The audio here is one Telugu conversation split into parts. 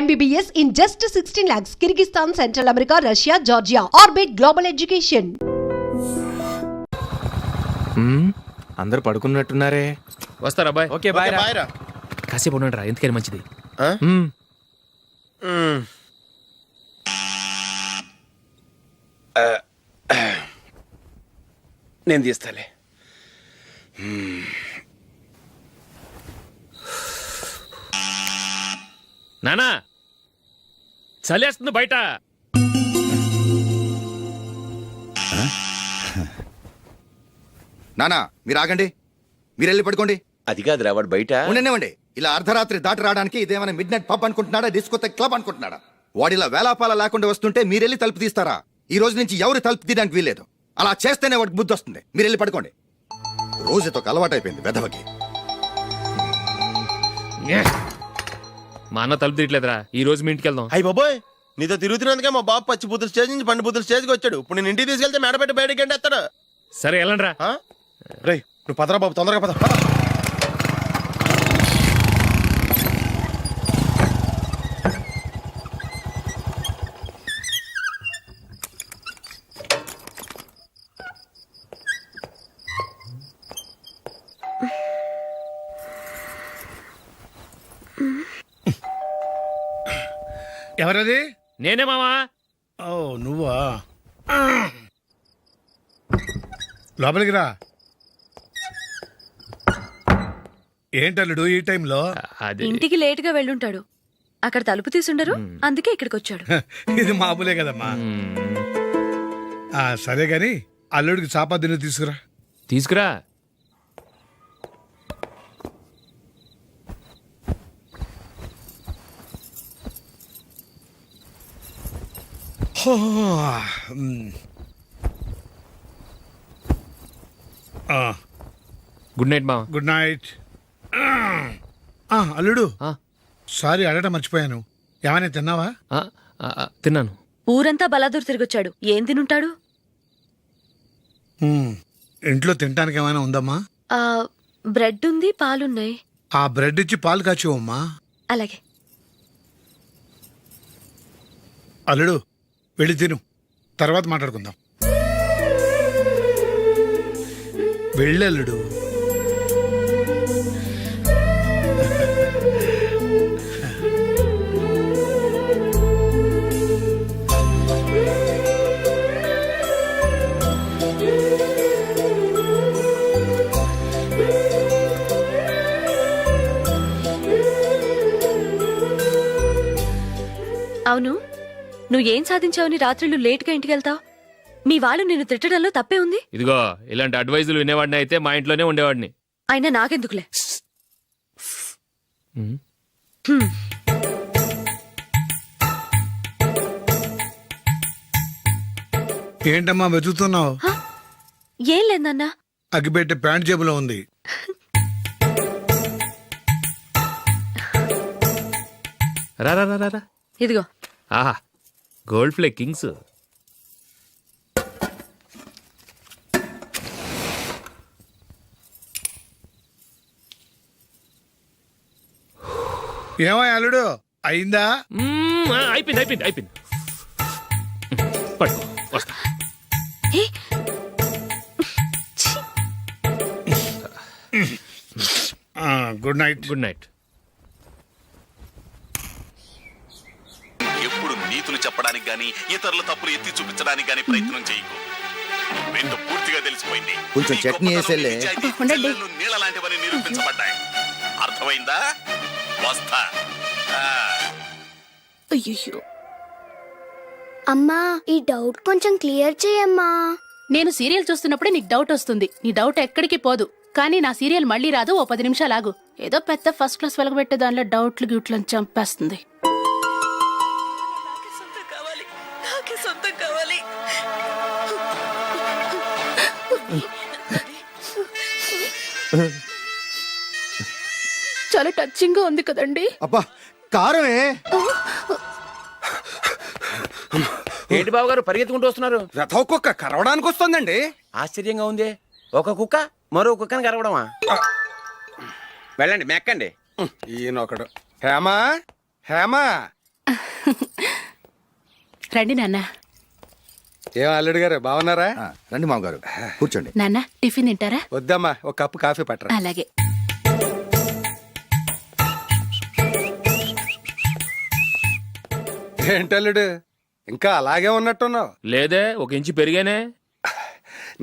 MBBS in just 16 lakhs. Kyrgyzstan, Central America, Russia, Georgia. Orbit Global Education. అందరు పడుకున్నట్టున్నారే. వస్తారా బాయ్? ఓకే బాయ్ రా. కాసేపు ఉండండి రా, ఎందుకని మంచిది. నేను తీస్తాలే. నానా చలేస్తుంది బయట. నానా మీరు ఆగండి, మీరు వెళ్ళి పడుకోండి. అది కాదురా, వాడు బయట ఉండనివ్వండి. ఇలా అర్ధరాత్రి దాటి రావడానికి ఇదేమైనా mid night pub అనుకుంటున్నాడా, discotheque club అనుకుంటున్నాడా? వాడిలా వేలాపాల లేకుండా వస్తుంటే మీరెళ్ళి తలుపు తీస్తారా? ఈ రోజు నుంచి ఎవరు తలుపు తీయడానికి వీల్లేదు. అలా చేస్తేనే వాడికి బుద్ధి వస్తుంది. మీరు వెళ్ళి పడుకోండి. రోజుతో అలవాటైపోయింది వెధవకి. మా అన్న తలుపు తీయట్లేదురా, ఈ రోజు మీ ఇంటికి వెళ్దాం. అయ్యి బాబోయ్, నీతో తిరుగుతున్నందుకే మా బాబు పచ్చి బుద్ధుల స్టేజ్ నుంచి పండు బుద్ధుల స్టేజ్కి వచ్చాడు. ఇప్పుడు నేను ఇంటికి తీసుకెళ్తే మేడపెట్టి బయటకి ఎండేస్తాడు. సరే వెళ్ళండి రా. రేయ్ నువ్వు పదరా బాబు, తొందరగా పద. ఎవరది? నేనే మామా. ఓ నువ్వా? లోపలికి రా. ఏంటల్లుడు ఈ టైంలో? ఇంటికి లేట్ గా వెళ్ళుంటాడు, అక్కడ తలుపు తీసుండరు, అందుకే ఇక్కడికి వచ్చాడు. ఇది మామూలే కదమ్మా. సరే గాని అల్లుడికి చాపాదిని తీసుకురా. తీసుకురా. గుడ్ నైట్ మామ. Good night. అల్లుడు సారీ అడగటం మర్చిపోయాను. ఏమైనా తిన్నావా? తిన్నాను. ఊరంతా బలాదూర్ తిరిగొచ్చాడు, ఏం తినుంటాడు? ఇంట్లో తినటానికి ఏమైనా ఉందమ్మా? బ్రెడ్ ఉంది, పాలున్నాయి. ఆ బ్రెడ్ ఇచ్చి పాలు కాచివమ్మా. అలాగే. అల్లుడు వెళ్ళి తిను, తర్వాత మాట్లాడుకుందాం. వెళ్ళల్లుడు. అవును, నువ్వేం సాధించావని రాత్రులు లేట్గా ఇంటికి వెళ్తావు? మీ వాళ్ళు నిన్ను తిట్టడంలో తప్పే ఉంది. ఇదిగో ఇలాంటి అడ్వైజులు వినేవాడిని అయితే మా ఇంట్లోనే ఉండేవాడిని. అయినా నాకెందుకులే. ఏంటమ్మా వెతుకుతున్నావు? ఏం లేదన్నా. అగ్గిపెట్టే ప్యాంట్ జేబులో ఉంది. రా రా రా రా. ఇదిగో. ఆహా, గోల్డ్ ఫ్లే కింగ్స్. ఏమో అల్లుడు అయిందా? అయిపోయింది అయిపోయింది అయిపోయింది. పడుకో, వస్తా. Good night. Good night. ఎప్పుడు నీతులు చెప్పడానికి గాని ఇతరుల తప్పులు ఎత్తి చూపించడానికి గాని ప్రయత్నం చేయకు. రెండు పూర్తిగా తెలిసిపోయింది. కొంచెం చట్నీ వేసేలే. నీళ్ళ లాంటివని నిరూపించబడ్డాయి. అర్థమైందా? వస్తా. అయ్యో అమ్మా, ఈ డౌట్ కొంచెం క్లియర్ చేయమ్మా. నేను సీరియల్ చూస్తున్నప్పుడే నీకు డౌట్ వస్తుంది. నీ డౌట్ ఎక్కడికి పోదు. కానీ నా సీరియల్ మళ్ళీ రాదు. ఓ 10 నిమిషాలు ఆగు. ఏదో పెద్ద ఫస్ట్ క్లాస్ వెలగబెట్టే దానిలో డౌట్లు గ్యూట్లను చంపేస్తుంది. చాలా టచింగ్ గా ఉంది కదండి. అబ్బా కారమే. ఏంటి బాబు గారు పరిగెత్తుకుంటూ వస్తున్నారు? రథం కుక్క కరవడానికి వస్తుందండి. ఆశ్చర్యంగా ఉంది. ఒక కుక్క మరో కుక్కని కరవడమా? వెళ్ళండి మెక్కండి. ఈయనొకడు. హేమా హేమా రండి నాన్న. ఏం అల్లుడు గారు బాగున్నారా? రండి మామగారు కూర్చోండి. నాన్న టిఫిన్ తింటారా? వద్దమ్మా, ఒక కప్పు కాఫీ పట్టరా. అలాగే. ఏంటల్లుడు ఇంకా అలాగే ఉన్నట్టున్నావు? లేదే, ఒక ఇంచు పెరిగానే.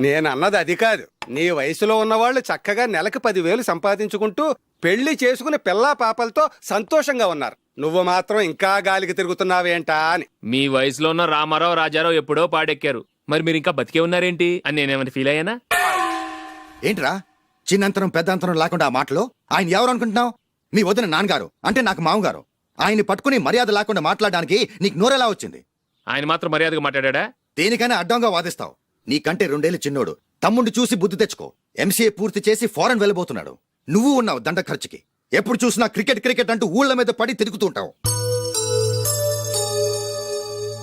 నేను అన్నది అది కాదు. నీ వయసులో ఉన్నవాళ్ళు చక్కగా నెలకు 10,000 సంపాదించుకుంటూ పెళ్లి చేసుకుని పిల్లా పాపలతో సంతోషంగా ఉన్నారు. నువ్వు మాత్రం ఇంకా గాలికి తిరుగుతున్నావేంటా అని. మీ వయసులో ఉన్న రామారావు రాజారావు ఎప్పుడో పాడెక్కారు, మరి మీరు ఇంకా బతికే ఉన్నారేంటి అని నేనేమైనా ఫీల్ అయ్యానా? ఏంట్రా చిన్నంతరం పెద్దంతరం లేకుండా ఆ మాటలు? ఆయన ఎవరు అనుకుంటున్నావు? మీ వదిన నాన్నగారు, అంటే నాకు మామగారు. ఆయన్ని పట్టుకుని మర్యాద లేకుండా మాట్లాడడానికి నీకు నోరెలా వచ్చింది? ఆయన మాత్రం మర్యాదగా మాట్లాడా? దేనికైనా అడ్డంగా వాదిస్తావు. నీకంటే 2 ఏళ్ళు చిన్నోడు. తమ్ముడు చూసి బుద్ధి తెచ్చుకో. ఎంసీఏ పూర్తి చేసి ఫారెన్ వెళ్ళబోతున్నాడు. నువ్వు ఉన్నావు దండ ఖర్చుకి. ఎప్పుడు చూసినా క్రికెట్ క్రికెట్ అంటూ ఊళ్ళ మీద పడి తిరుగుతుంటావు.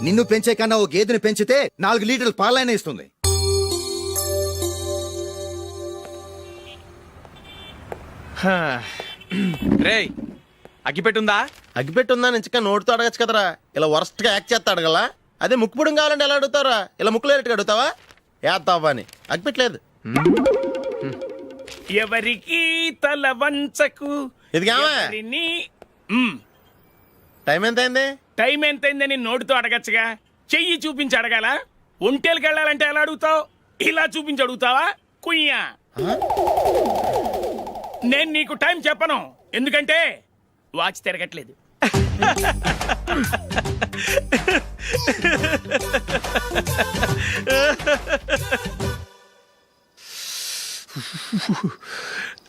నిన్ను పెంచే కన్నా ఓ గేదెని పెంచితే 4 లీటర్లు పాలైనా ఇస్తుంది. రేయ్ అగ్గిపెట్టుందా? అగ్గిపెట్టుందా నుంచి నోటితో అడగచ్చు కదరా. ఇలా వరస్ట్ గా యాక్ట్ చేస్తా అడగలా? అదే ముక్కుపుడం కావాలంటే ఎలా అడుగుతారా? ఇలా ముక్కులేటట్టు అడుగుతావా? ఏత్తావా అని. అగ్గిపెట్టలేదు. ఎవరికి తల వంచకు. ఇది కావా? టైం ఎంత అయింది? టైం ఎంతైందని నోటితో అడగచ్చుగా, చెయ్యి చూపించి అడగాల? ఒంటేలకు వెళ్ళాలంటే ఎలా అడుగుతావు? ఇలా చూపించి అడుగుతావా? కుయ్యా. నేను నీకు టైం చెప్పను, ఎందుకంటే వాచ్ తిరగట్లేదు.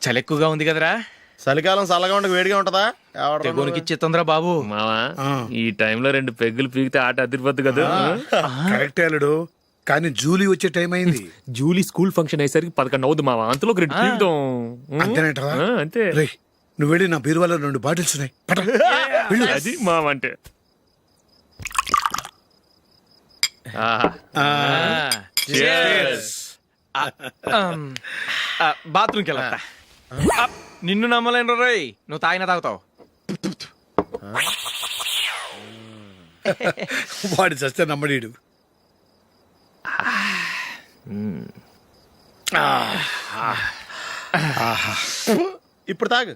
చలి ఎక్కువగా ఉంది కదరా? చలికాలం చల్లగా ఉండక వేడిగా ఉంటదా? తెగోనికి ఇచ్చేతుందిరా బాబు. మావా, ఈ టైంలో 2 పెగ్గులు పీకితే ఆట అదిరిపోద్దు కదా. కరెక్టే అల్లుడు, కానీ జూలీ వచ్చే టైం అయింది. జూలీ స్కూల్ ఫంక్షన్ అయ్యేసరికి 11 అవుద్ది మావా. అంతలో 2 పీకుతాం. అంతేనేటవా? అంతే. రేయ్, నువ్వు వెళ్ళి నా బీరువాలో 2 బాటిల్స్ ఉన్నాయి. పట. వెళ్ళు. అది మావా అంటే. బాత్రూమ్కి వెళ్ళా. నిన్ను నమ్మలేను రోయ్, నువ్వు తాగినా తాగుతావు. వాడు చస్తే నమ్మడీడు. ఇప్పుడు తాగు.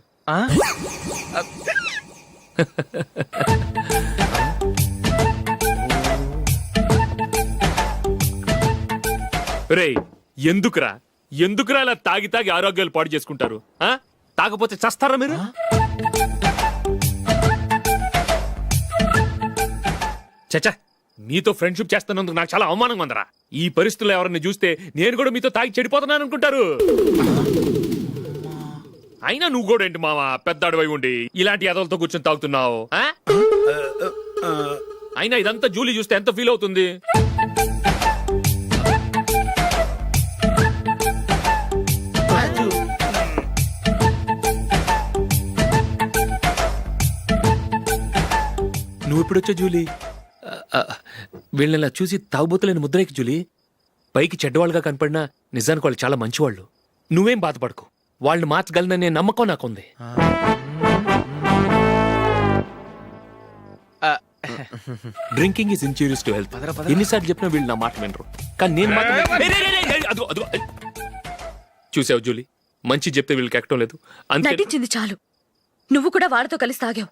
రేయ్, ఎందుకురా ఇలా తాగి తాగి ఆరోగ్యాలు పాడు చేసుకుంటారు? తాగపోతే చస్తారా మీరు? చచ్చా, మీతో ఫ్రెండ్షిప్ చేస్తున్నందుకు నాకు చాలా అవమానంగా ఉందరా. ఈ పరిస్థితుల్లో ఎవరిని చూస్తే నేను కూడా మీతో తాగి చెడిపోతున్నాను అనుకుంటారు. అయినా నువ్వు కూడా ఏంటి మావా, పెద్ద అడవై ఉండి ఇలాంటి ఎదలతో కూర్చొని తాగుతున్నావు? అయినా ఇదంతా జూలీ చూస్తే ఎంత ఫీల్ అవుతుంది? నువ్వు ఎప్పుడొచ్చా జూలీ? వీళ్ళని చూసి తాగుబోతులేని ముద్రేకి జూలీ. పైకి చెడ్డవాళ్ళుగా కనపడినా నిజానికి వాళ్ళు చాలా మంచివాళ్ళు. నువ్వేం బాధపడకు, వాళ్ళని మార్చగలననే నమ్మకం నాకుంది. Drinking is injurious to health. ఎన్నిసార్లు చెప్పినా వీళ్ళు నా మాట వినరు. కానీ నేను మాత్రం చూసావు జూలీ, మంచి చెప్తే వీళ్ళకి ఎక్కడం లేదు. నటించింది చాలు. నువ్వు కూడా వాడితో కలిసి తాగావు.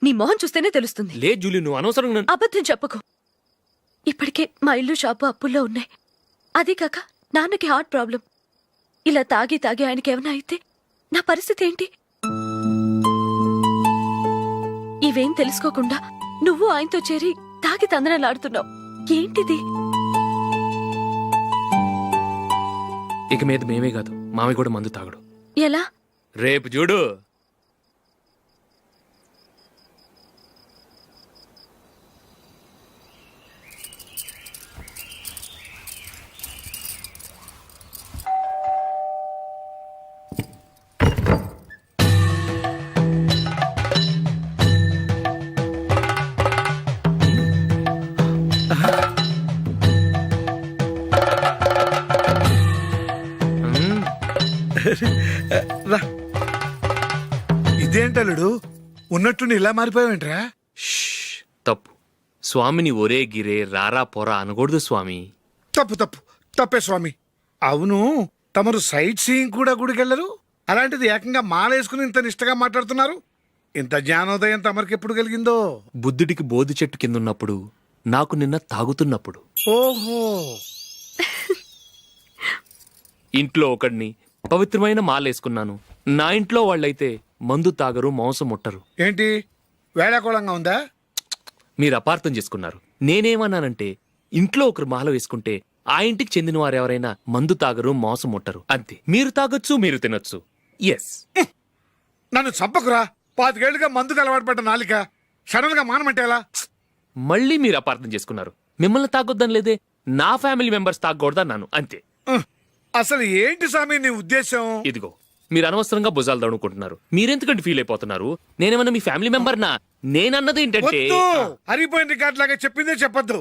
నీ మొహం చూస్తేనే తెలుస్తుంది. లే జూలీ, నువ్వు అనవసరంగా అబద్ధం చెప్పకు. ఇప్పటికే మా ఇల్లు షాపు అప్పుల్లో ఉన్నాయి. అదే కాక నాన్నకి హార్ట్ ప్రాబ్లం. ఇలా తాగి తాగి ఆయనకి ఏమైనా అయితే నా పరిస్థితి ఏంటి? ఇవేం తెలుసుకోకుండా నువ్వు ఆయనతో చేరి తాగి తందనలాడుతున్నావు. ఏంటిది? ఇక మీద మేమే కాదు, మావి కూడా మందు తాగడు. ఎలా? రేపు చూడు. ఇదేంటల్లుడు, ఉన్నట్టుండి ఇలా మారిపోయావేంట్రా? తప్పు. స్వామిని ఒరే గిరే రారా పొరా అనకూడదు స్వామి. తప్పే స్వామి. అవును, తమరు సైట్ సీయింగ్ కూడా గుడికెళ్ళరు, అలాంటిది ఏకంగా మాలేసుకుని ఇంత నిష్టగా మాట్లాడుతున్నారు. ఇంత జ్ఞానోదయం తమరికి ఎప్పుడు కలిగిందో? బుద్ధుడికి బోధి చెట్టు కింద ఉన్నప్పుడు, నాకు నిన్న తాగుతున్నప్పుడు. ఓహో, ఇంట్లో ఒకడిని పవిత్రమైన మాలేసుకున్నాను. నా ఇంట్లో వాళ్ళైతే మందు తాగరు, మాంసం ముట్టరు. ఏంటి వేళాకోళంగా ఉందా? మీరు అపార్థం చేసుకున్నారు. నేనేమన్నానంటే ఇంట్లో ఒకరు మాల వేసుకుంటే ఆ ఇంటికి చెందిన వారు ఎవరైనా మందు తాగరు, మాంసం ముట్టరు, అంతే. మీరు తాగొచ్చు, మీరు తినొచ్చు. ఎస్. నన్ను చంపకురా. 5 ఏళ్లుగా మందుకు అలవాటు పడ్డ నాలిక సడన్ గా మానమంటే ఎలా? మళ్ళీ మీరు అపార్థం చేసుకున్నారు. మిమ్మల్ని తాగొద్దని లేదే, నా ఫ్యామిలీ మెంబర్స్ తాగకూడదన్నాను, అంతే. అసలు ఏంటి స్వామి నీ ఉద్దేశం? ఇదిగో, మీరు అనవసరంగా భుజాలు దడుకుంటున్నారు. మీరెందుకంటే ఫీల్ అయిపోతున్నారు? నేనేమన్నా మీ ఫ్యామిలీ మెంబర్నా? నేనన్నది ఏంటంటే హరిపోయిన రికార్డ్ లాగా చెప్పిందే చెప్పొద్దు.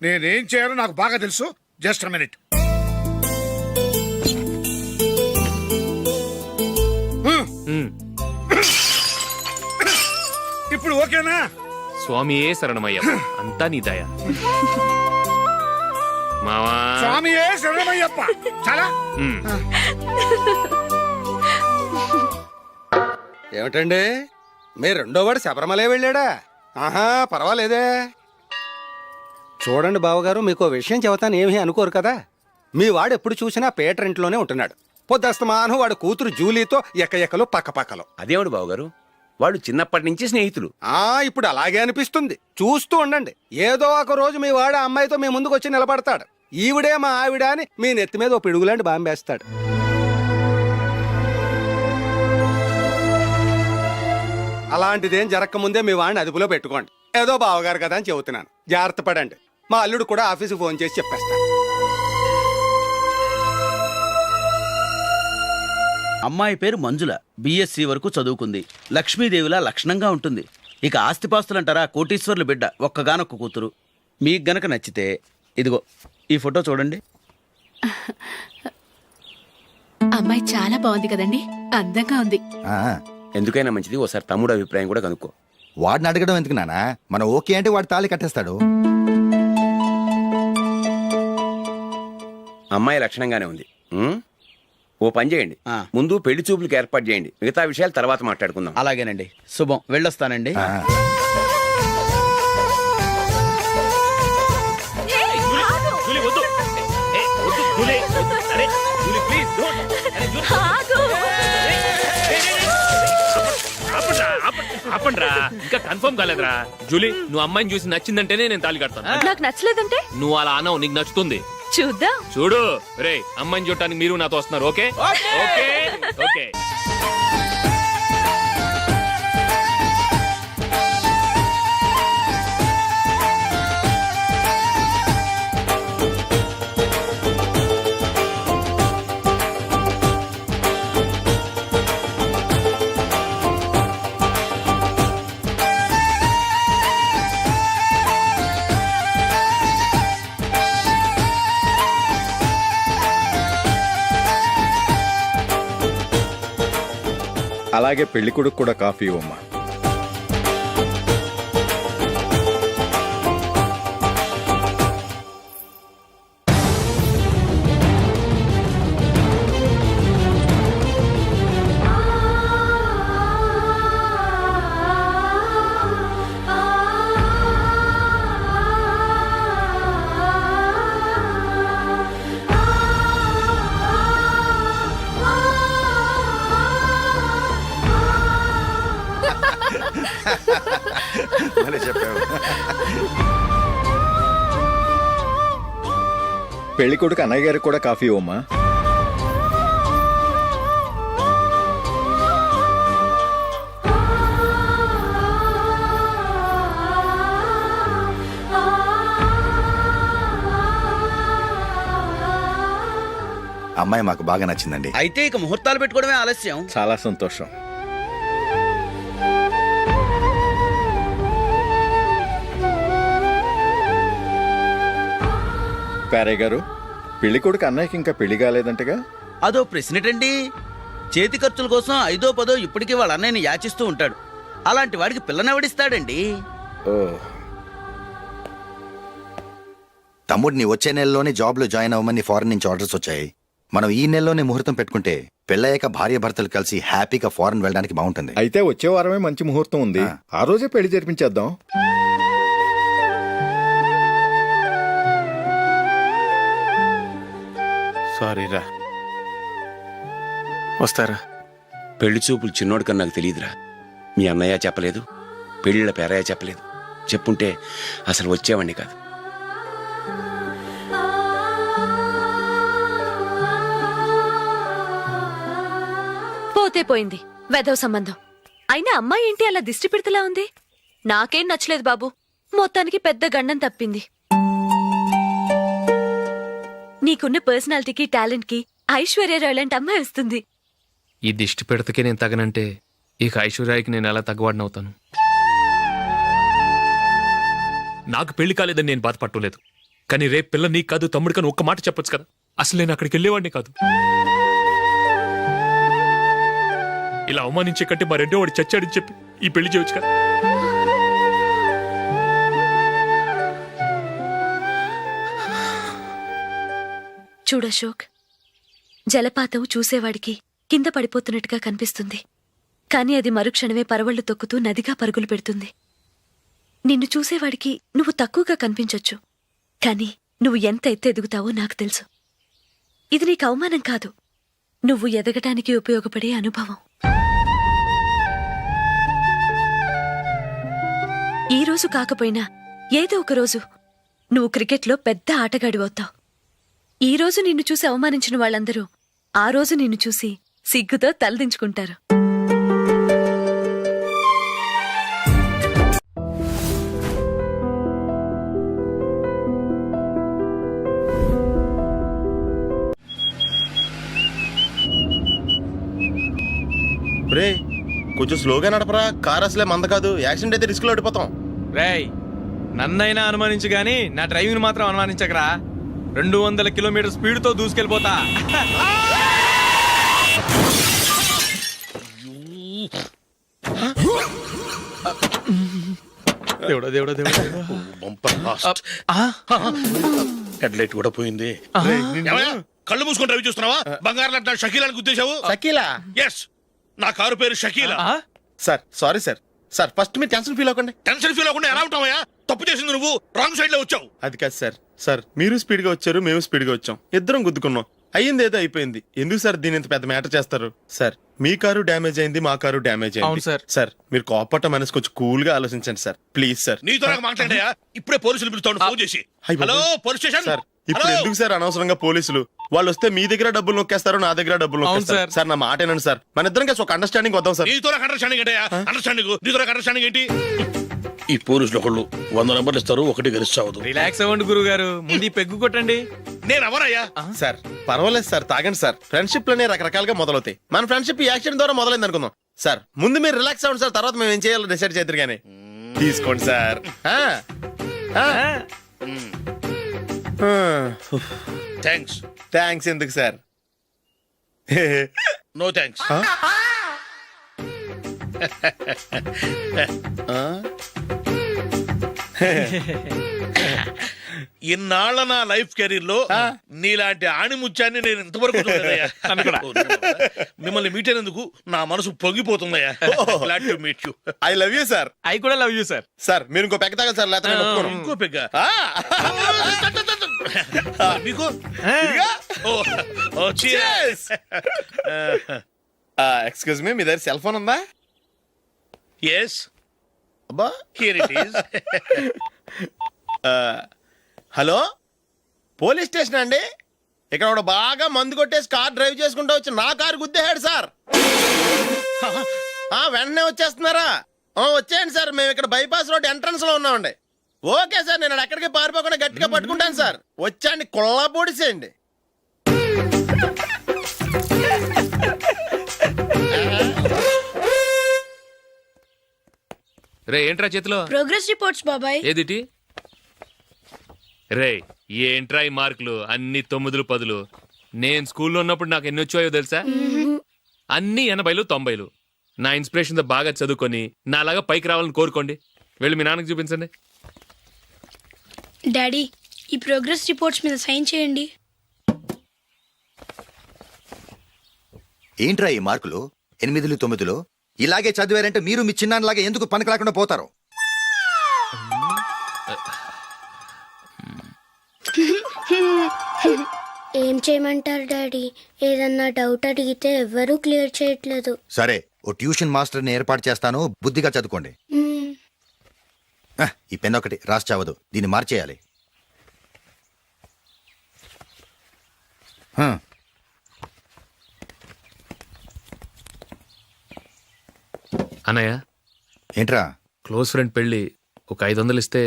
నేనేం చేయాలో నాకు బాగా తెలుసు. Just a minute. ఇప్పుడు ఓకేనా? స్వామియే శరణమయ్య, అంతా నీ దయ. మావా స్వామియే శరణమయ్యప్ప. చాలా ఏమిటండి, మీ రెండోవాడు శబరిమలే వెళ్ళాడా? ఆహా, పర్వాలేదే. చూడండి బావగారు, మీకు విషయం చెబుతాను, ఏమీ అనుకోరు కదా. మీ వాడు ఎప్పుడు చూసినా పేటర్ ఇంట్లోనే ఉంటున్నాడు. పొద్దస్తమానం వాడు కూతురు జూలీతో ఎక్కలు పక్కపక్కలు. అదేమిడు బావగారు, వాడు చిన్నప్పటి నుంచి స్నేహితులు. ఇప్పుడు అలాగే అనిపిస్తుంది. చూస్తూ ఉండండి, ఏదో ఒక రోజు మీ వాడు అమ్మాయితో మీ ముందుకు వచ్చి నిలబడతాడు. ఈవిడే మా ఆవిడ అని మీ నెత్తి మీద ఓ పిడుగులాంటి బాంబేస్తాడు. అలాంటిదేం జరగకముందే మీ వాడిని అదుపులో పెట్టుకోండి. ఏదో బావగారు కదా అని చెబుతున్నాను, జాగ్రత్త పడండి. మా అల్లుడు కూడా ఆఫీసుకు ఫోన్ చేసి చెప్పేస్తాను. అమ్మాయి పేరు మంజుల, బిఎస్సి వరకు చదువుకుంది. లక్ష్మీదేవిలా లక్షణంగా ఉంటుంది. ఇక ఆస్తిపాస్తులంటారా, కోటీశ్వర్లు బిడ్డ, ఒక్కగానొక్క కూతురు. మీకు గనక నచ్చితే ఇదిగో ఈ ఫోటో చూడండి. అమ్మాయి చాలా బాగుంది కదండి, అందంగా ఉంది. ఎందుకైనా మంచిది ఓసారి తమ్ముడు అభిప్రాయం కూడా కనుక్కో. వాడిని అడగడం ఎందుకు నానా? మనం ఓకే అంటే వాడు తాళి కట్టేస్తాడు. అమ్మాయి లక్షణంగానే ఉంది. ఓ పని చేయండి, ముందు పెళ్లి చూపులకు ఏర్పాటు చేయండి, మిగతా విషయాలు తర్వాత మాట్లాడుకుందాం. అలాగేనండి, శుభం, వెళ్ళొస్తానండి. ఆపండ్రా, ఇంకా కన్ఫర్మ్ కాలేదురా. జూలీ, నువ్వు అమ్మాయిని చూసి నచ్చిందంటేనే నేను తాళి కడతాను. నాకు నచ్చలేదంటే? నువ్వు అలా అనవు, నీకు నచ్చుతుంది. చూద్దాం. చూడు రే, అమ్మాయిని చూడటానికి మీరు నాతో వస్తున్నారు. Okay okay okay. అలాగే పెళ్లి కొడుకు కూడా కాఫీ ఇవ్వమ్మా. పెళ్లి కొడుకు అన్నయ్య గారికి కూడా కాఫీ ఇవ్వమ్మా. అమ్మాయి మాకు బాగా నచ్చిందండి. అయితే ఇక ముహూర్తాలు పెట్టుకోవడమే ఆలస్యం. చాలా సంతోషం. పేరయ్య గారు, పెళ్లి కొడుకు అన్నయ్యకి ఇంకా పెళ్లి కాలేదంటగా? అదో ప్రశ్నటండి. చేతి ఖర్చుల కోసం 5ో 10ో ఇప్పటికీ వాళ్ళ అన్నయ్యని యాచిస్తూ ఉంటాడు. అలాంటి వాడికి పిల్లనెవడిస్తాడండి? ఓ, తమ్ముడిని వచ్చే నెలలోనే జాబ్లో జాయిన్ అవ్వమని ఫారెన్ నుంచి ఆర్డర్స్ వచ్చాయి. మనం ఈ నెలలోనే ముహూర్తం పెట్టుకుంటే పెళ్ళయ్యాక భార్య భర్తలు కలిసి హ్యాపీగా ఫారెన్ వెళ్ళడానికి బాగుంటుంది. అయితే వచ్చే వారమే మంచి ముహూర్తం ఉంది, ఆ రోజే పెళ్లి జరిపించేద్దాం. సారీరా. వస్తారా? పెళ్లి చూపులు చిన్నోడు కన్నా నాకు తెలియదురా. మీ అన్నయ్య చెప్పలేదు, పెళ్ళిళ్ళ పేరయ్య చెప్పలేదు. చెప్పుంటే అసలు వచ్చేవాడిని కాదు. పోతే పోయింది వెధవ సంబంధం. అయినా అమ్మాయి ఏంటి అలా దిష్టి పెడతలా ఉంది? నాకేం నచ్చలేదు బాబు. మొత్తానికి పెద్ద గండం తప్పింది. నీకున్న పర్సనాలిటీకి టాలెంట్కి ఐశ్వర్యరాయ్ లాంటి అమ్మాయి వస్తుంది. ఈ దిష్టి పెడతకే నేను తగనంటే ఇక ఐశ్వర్యాకి నేను ఎలా తగ్గవాడినవుతాను? నాకు పెళ్లి కాలేదని నేను బాధపట్టలేదు, కానీ రేపు పిల్ల నీకు కాదు తమ్ముడు కానీ ఒక్క మాట చెప్పొచ్చు కదా. అసలు నేను అక్కడికి వెళ్ళేవాడిని కాదు. ఇలా అవమానించే కంటే మా రెండో వాడు చచ్చాడని చెప్పి ఈ పెళ్లి చేయొచ్చు కదా. చూడశోక్, జలపాతం చూసేవాడికి కింద పడిపోతున్నట్టుగా కనిపిస్తుంది, కానీ అది మరుక్షణమే పరవళ్లు తొక్కుతూ నదిగా పరుగులు పెడుతుంది. నిన్ను చూసేవాడికి నువ్వు తక్కువగా కనిపించొచ్చు, కానీ నువ్వు ఎంత ఎత్తు ఎదుగుతావో నాకు తెలుసు. ఇది నీకు అవమానం కాదు, నువ్వు ఎదగటానికి ఉపయోగపడే అనుభవం. ఈ రోజు కాకపోయినా ఏదో ఒక రోజు నువ్వు క్రికెట్లో పెద్ద ఆటగాడివవుతావు. ఈ రోజు నిన్ను చూసి అవమానించిన వాళ్ళందరూ ఆ రోజు నిన్ను చూసి సిగ్గుతో తలదించుకుంటారు. రే కొంచెం స్లోగా నడపరా, కార్ అసలే మంద కాదు. యాక్సిడెంట్ అయితే రిస్క్ లో ఓడిపోతాం. రేయ్, నన్నైనా అనుమానించు గాని నా డ్రైవింగ్ మాత్రం అనుమానించకరా. 200 కిలోమీటర్ స్పీడ్ తో దూసుకెళ్ళిపోతా. దేవుడా దేవుడా దేవుడా. హెడ్ లైట్ కూడా పోయింది. కళ్ళు మూసుకొని రవి చూస్తున్నావా? బంగారం లాంటి షకీలాని గుర్తించావు? షకీలా? ఎస్, నా కారు పేరు Shakeela. Sir sorry sir. Sir first మీరు టెన్షన్ ఫీల్ అవ్వకండి. టెన్షన్ ఫీల్ అవ్వకుండా ఎలా ఉంటావయ్యా? తప్పు చేసింది నువ్వు, రాంగ్ సైడ్ లో వచ్చావు. అది కాదు సార్. సార్ మీరు స్పీడ్ గా వచ్చారు, మేము స్పీడ్ గా వచ్చాం, ఇద్దరం గుద్దుకున్నాం. అయ్యింది ఏదో అయిపోయింది. ఎందుకు సార్ దీని ఇంత పెద్ద మ్యాటర్ చేస్తారు? సార్ మీ కారు డ్యామేజ్ అయింది, మా కారు డ్యామేజ్ అయింది. సార్. సార్ మీరు కోపట్ట మనసు కొంచెం కూల్ గా ఆలోచించండి సార్, ప్లీజ్ సార్. నీతో నాకు మాట్లాడాయా? ఇప్పుడే పోలీసులు పిలుస్తాను, ఫోన్ చేసి. Hello police station. సార్ ఇప్పుడు ఎందుకు సార్ అనవసరంగా పోలీసులు? వాళ్ళు వస్తే మీ దగ్గర డబ్బులు నొక్కేస్తారు, నా దగ్గర డబ్బులు నొక్కేస్తారు. సార్ నా మాట ఏనండి సార్, మన ఇద్దరం కలిసి ఒక అండర్స్టాండింగ్ వద్దాం సార్. నీతో నాకు అండర్స్టాండింగ్ అంటే అండర్స్టాండింగ్, నీతో నాకు అండర్స్టాండింగ్ ఏంటి? ఈ పోలీసులు ఒకళ్ళు 100 నెంబర్లు ఇస్తారు, ఒకటి గెలిచావదు. రిలాక్స్ అవ్వండి గురువు గారు, ముందు ఈ పెగ్గు కొట్టండి. నేను ఎవరయ్యా? సార్ పర్వాలేదు సార్, తాగండి సార్. ఫ్రెండ్షిప్ లోనే రకరకాలుగా మొదలవుతాయి. మన ఫ్రెండ్షిప్ ఈ యాక్సిడెంట్ ద్వారా మొదలైంది అనుకుందాం. సార్ ముందు మీరు రిలాక్స్ అవ్వండి సార్, తర్వాత మేము ఏం చేయాలో డిసైడ్ చేద్దరు కానీ. తీసుకోండి సార్. థ్యాంక్స్. థ్యాంక్స్ ఎందుకు సార్? No thanks. ఇన్నాళ్ళ నా లైఫ్ కెరీర్ లో నీలాంటి ఆణిముత్యాన్ని నేను ఇంతవరకు చూడలేదయ్యా. మిమ్మల్ని మీట్ అయినందుకు నా మనసు పొంగిపోతుందయ్యా. Glad to meet you. I love you sir. I కూడా లవ్ యూ సార్. సార్ మీరు ఇంకో పెక్క తాగాలి సార్, లేకపోతే నేను ఒప్పుకోను. ఇంకో పెగ్గ మీకు? ఎక్స్క్యూజ్ మీ, మీ దగ్గర సెల్ ఫోన్ ఉందా? ఎస్. అబ్బా here it is. Hello police station అండి. ఇక్కడ ఒకడు బాగా మందు కొట్టేసి కార్ డ్రైవ్ చేసుకుంటూ వచ్చి నా కారు గుద్దేశాడు సార్. వెంటనే వచ్చేస్తున్నారా? వచ్చేయండి సార్, మేము ఇక్కడ బైపాస్ రోడ్ ఎంట్రన్స్ లో ఉన్నామండి. ఓకే సార్, నేను ఎక్కడికి పారిపోకుండా గట్టిగా పట్టుకుంటాను సార్. వచ్చాండి, కుళ్ళ పొడిసేయండి. రే ఏంట్రా చేతిలో? ప్రోగ్రెస్ రిపోర్ట్స్ బాబాయ్. ఏదిటి? రే ఏంట్రా ఈ మార్కులు అన్ని 9లు 10లు? నేను స్కూల్లో ఉన్నప్పుడు నాకు ఎన్ని వచ్చాయో తెలుసా? అన్ని 80లు 90లు. నా ఇన్స్పిరేషన్ తో బాగా చదువుకొని నాలాగా పైకి రావాలని కోరుకోండి. వెళ్ళి మీ నాన్నకి చూపించండి. డాడీ ఈ ప్రోగ్రెస్ రిపోర్ట్స్ మీద సైన్ చేయండి. ఏంట్రా ఈ మార్కులు 8, 9? ఇలాగే చదివారంటే మీరు మీ చిన్నాన్నలాగా ఎందుకు పనికి లేకుండా పోతారు? ఏం చేయమంటారు డాడీ? ఏదన్నా డౌట్ అడిగితే ఎవ్వరూ క్లియర్ చేయట్లేదు. సరే, ఓ ట్యూషన్ మాస్టర్ని ఏర్పాటు చేస్తాను, బుద్ధిగా చదువుకోండి. ఈ పెన్ ఒకటి రాసి చావదు, దీన్ని మార్చేయాలి. అన్నయ్య, ఏంట్రా? క్లోజ్ ఫ్రెండ్ పెళ్ళి, ఒక 500 ఇస్తే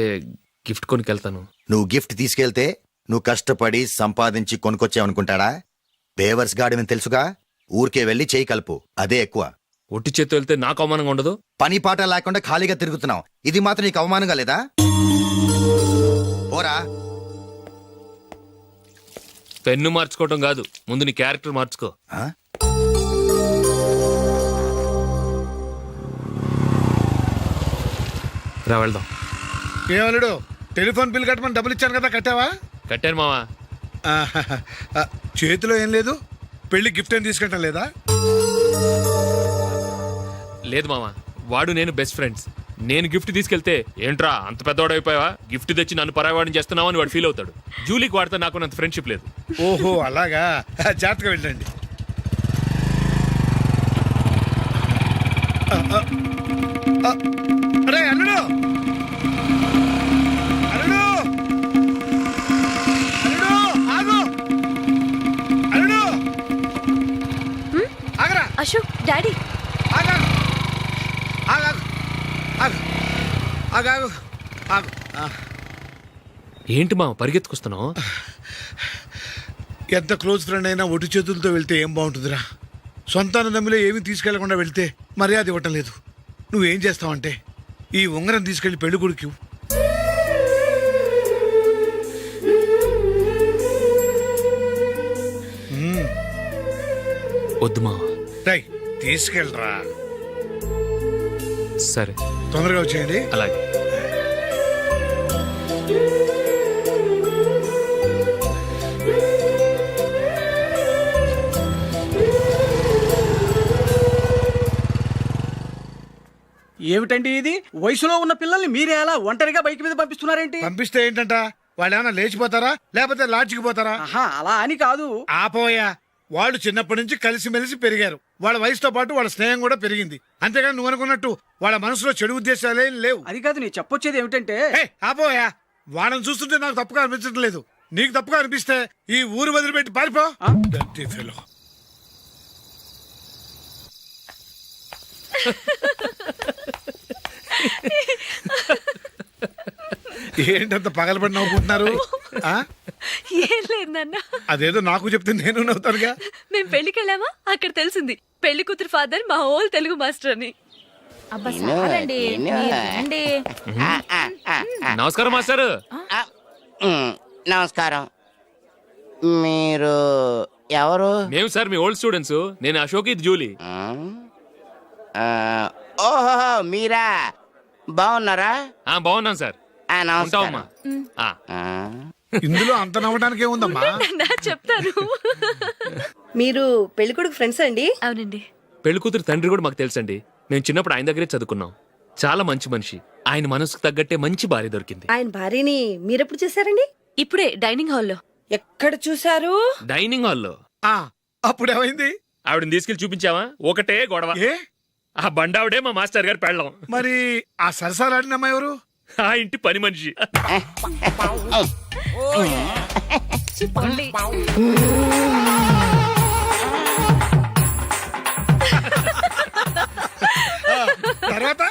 గిఫ్ట్ కొనుకెళ్తాను. నువ్వు గిఫ్ట్ తీసుకెళ్తే నువ్వు కష్టపడి సంపాదించి కొనుక్కొచ్చావనుకుంటాడా? బేవర్స్ గాడివని తెలుసుగా, ఊరికే వెళ్ళి చేయి కలుపు, అదే ఎక్కువ. ఒట్టి చేత్తో వెళ్తే నాకు అవమానంగా ఉండదు? పని పాట లేకుండా ఖాళీగా తిరుగుతున్నావు, ఇది మాత్రం నీకు అవమానంగా లేదా? పోరా. పెన్ను మార్చుకోవటం కాదు, ముందు నీ క్యారెక్టర్ మార్చుకో. రా వెళ్దాం. ఏమలుడు, టెలిఫోన్ బిల్ కట్టమని డబ్బులు ఇచ్చాను కదా, కట్టావా? కట్టాను మావా. చేతిలో ఏం లేదు, పెళ్లి గిఫ్ట్ ఏం తీసుకుంటాం లేదా? లేదు మామ, వాడు నేను బెస్ట్ ఫ్రెండ్స్. నేను గిఫ్ట్ తీసుకెళ్తే ఏంట్రా అంత పెద్దవాడు అయిపోయావా, గిఫ్ట్ తెచ్చి నన్ను పరాయవాడిని చేస్తున్నావు అని వాడు ఫీల్ అవుతాడు. జూలీకి వాడితే నాకు అంత ఫ్రెండ్షిప్ లేదు. ఓహో అలాగా, జాగ్రత్తగా వెళ్ళండి. అరే అల్లుడు, అల్లుడు, అల్లుడు, ఆగు, అల్లుడు, ఆగరా. అశోక్, డాడీ, ఆగు, ఆగు, ఆగు, ఆగు, ఆగు. ఏంటి మామ పరిగెత్తుకొస్తున్నావు? ఎంత క్లోజ్ ఫ్రెండ్ అయినా ఒటి చేతులతో వెళ్తే ఏం బాగుంటుందిరా? సొంత నమ్మిలో ఏమీ తీసుకెళ్లకుండా వెళ్తే మర్యాద ఇవ్వటం లేదు. నువ్వేం చేస్తావంటే ఈ ఉంగరం తీసుకెళ్లి పెళ్లి కొడుకు వద్దు మామ. తీసుకెళ్ళరా. సరే, తొందరగా వచ్చేయండి. అలాగే. ఏమిటండి ఇది? వయసులో ఉన్న పిల్లల్ని మీరే అలా ఒంటరిగా బైక్ మీద పంపిస్తున్నారేంటి? పంపిస్తే ఏంటంట, వాళ్ళు ఏమైనా లేచిపోతారా లేకపోతే లాడ్జికి పోతారా? అలా అని కాదు. ఆపోయా, వాళ్ళు చిన్నప్పటి నుంచి కలిసిమెలిసి పెరిగారు. వాళ్ళ వయసుతో పాటు వాళ్ళ స్నేహం కూడా పెరిగింది. అంతేగాని నువ్వు అనుకున్నట్టు వాళ్ళ మనసులో చెడు ఉద్దేశాలేం లేవు. అది కాదు, నేను చెప్పొచ్చేది ఏమిటంటే, ఆపోయా, వాళ్ళని చూస్తుంటే నాకు తప్పుగా అనిపించడం లేదు. నీకు తప్పుగా అనిపిస్తే ఈ ఊరు వదిలిపెట్టి పారిపో. Dirty fellow. ఏంటంత పగలబడి నవ్వుకుంటున్నారు? ఏం లేదు నాన్న. అదేదో నాకు చెప్తే నేను నవ్వుతానుగా. మేము పెళ్లికి వెళ్ళామా, అక్కడ తెలిసింది పెళ్లి కూతురు ఫాదర్ మా హోల్ తెలుగు మాస్టర్ అని. నమస్కారం మాస్టర్. నమస్కారం. మీరు ఎవరు? మేము సార్ మీ ఓల్డ్ స్టూడెంట్స్. నేను అశోక్, ఇది జూలీ. ఓహో మీరా, బాగున్నారా? బాగున్నాం సార్. నమస్కారం. ఇందులో అంత నవ్వడానికి ఏముందమ్మా? చెప్తాను. మీరు పెళ్ళికొడుకు ఫ్రెండ్స్ అండి? అవునండి. పెళ్లి కూతురు తండ్రి కూడా మాకు తెలుసండి. మేము చిన్నప్పుడు ఆయన దగ్గరే చదువుకున్నాం. చాలా మంచి మనిషి. ఆయన మనసుకు తగ్గట్టే మంచి భార్య దొరికింది. ఆయన భార్యని మీరెప్పుడు చూసారండి? ఇప్పుడే డైనింగ్ హాల్లో. ఎక్కడ చూసారు? డైనింగ్ హాల్లో. అప్పుడు ఏమైంది? ఆవిడని తీసుకెళ్లి చూపించావా, ఒకటే గొడవ. ఆ బండావిడే మా మాస్టర్ గారు పెళ్ళం. మరి ఆ సరసాలాడిన అమ్మాయి ఎవరు? ఆ ఇంటి పని మనిషి. తర్వాత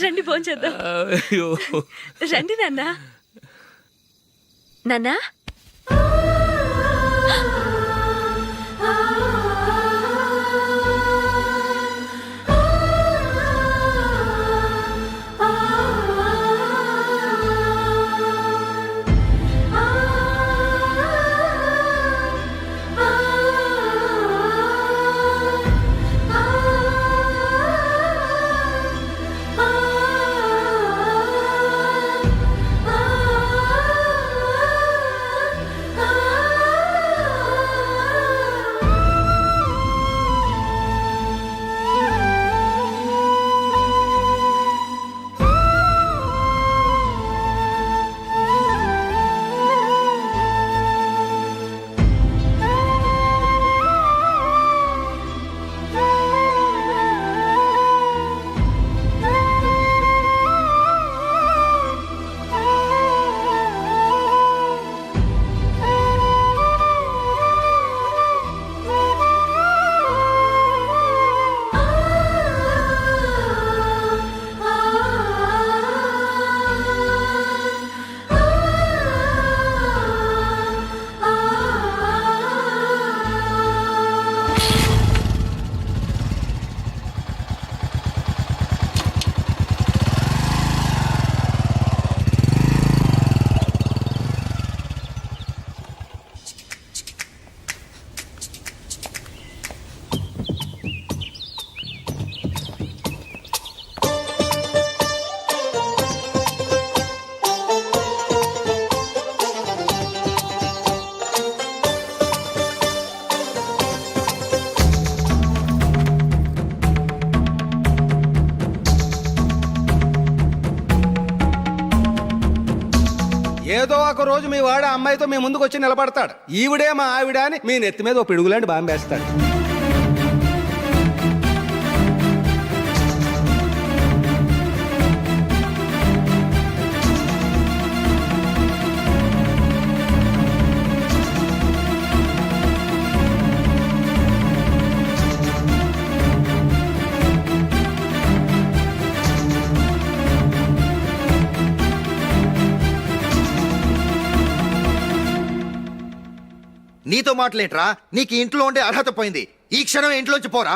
రండి భోంచేద్దాం. రండి నాన్న. నాన్నా, ఏదో ఒక రోజు మీ వాడు ఆ అమ్మాయితో మీ ముందుకు వచ్చి నిలబడతాడు. ఈవిడే మా ఆవిడ అని మీ నెత్తి మీద ఓ పిడుగులాంటి బాంబేస్తాడు. నీతో మాటలేంట్రా? నీకు ఈ ఇంట్లో ఉండే అర్హత పోయింది. ఈ క్షణం ఇంట్లోంచి పోరా.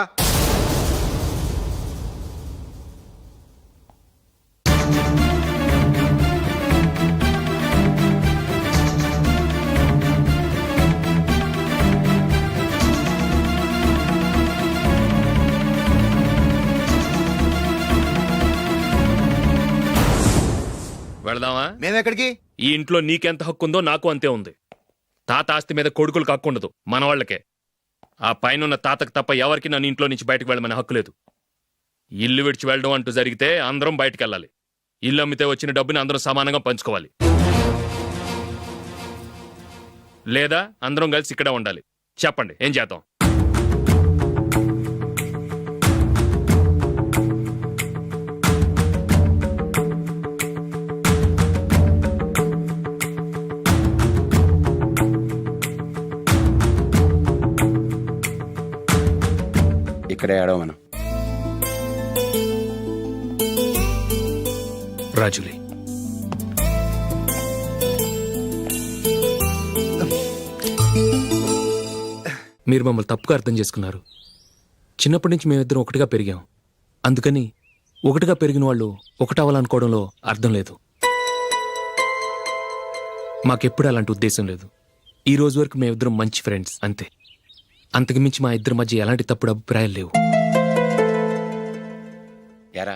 వెళదామా? మేమెక్కడికి? ఈ ఇంట్లో నీకెంత హక్కు ఉందో నాకు అంతే ఉంది. తాత ఆస్తి మీద కొడుకులు హక్కుండదు, మన వాళ్ళకే. ఆ పైన తాతకు తప్ప ఎవరికి నన్ను ఇంట్లో నుంచి బయటకు వెళ్ళమనే హక్కు లేదు. ఇల్లు విడిచి వెళ్ళడం అంటూ జరిగితే అందరం బయటకు వెళ్ళాలి. ఇల్లు అమ్మితే వచ్చిన డబ్బుని అందరం సమానంగా పంచుకోవాలి. లేదా అందరం కలిసి ఇక్కడే ఉండాలి. చెప్పండి, ఏం చేద్దాం? ఇక్కడే ఆడవను. రాజులే, మీరు మమ్మల్ని తప్పుగా అర్థం చేసుకున్నారు. చిన్నప్పటి నుంచి మేమిద్దరం ఒకటిగా పెరిగాం. అందుకని ఒకటిగా పెరిగిన వాళ్ళు ఒకటవ్వాలనుకోవడంలో అర్థం లేదు. మాకెప్పుడు అలాంటి ఉద్దేశం లేదు. ఈ రోజు వరకు మేమిద్దరం మంచి ఫ్రెండ్స్ అంతే. అంతకుమించి మా ఇద్దరి మధ్య ఎలాంటి తప్పుడు అభిప్రాయాలు లేవు. ఎరా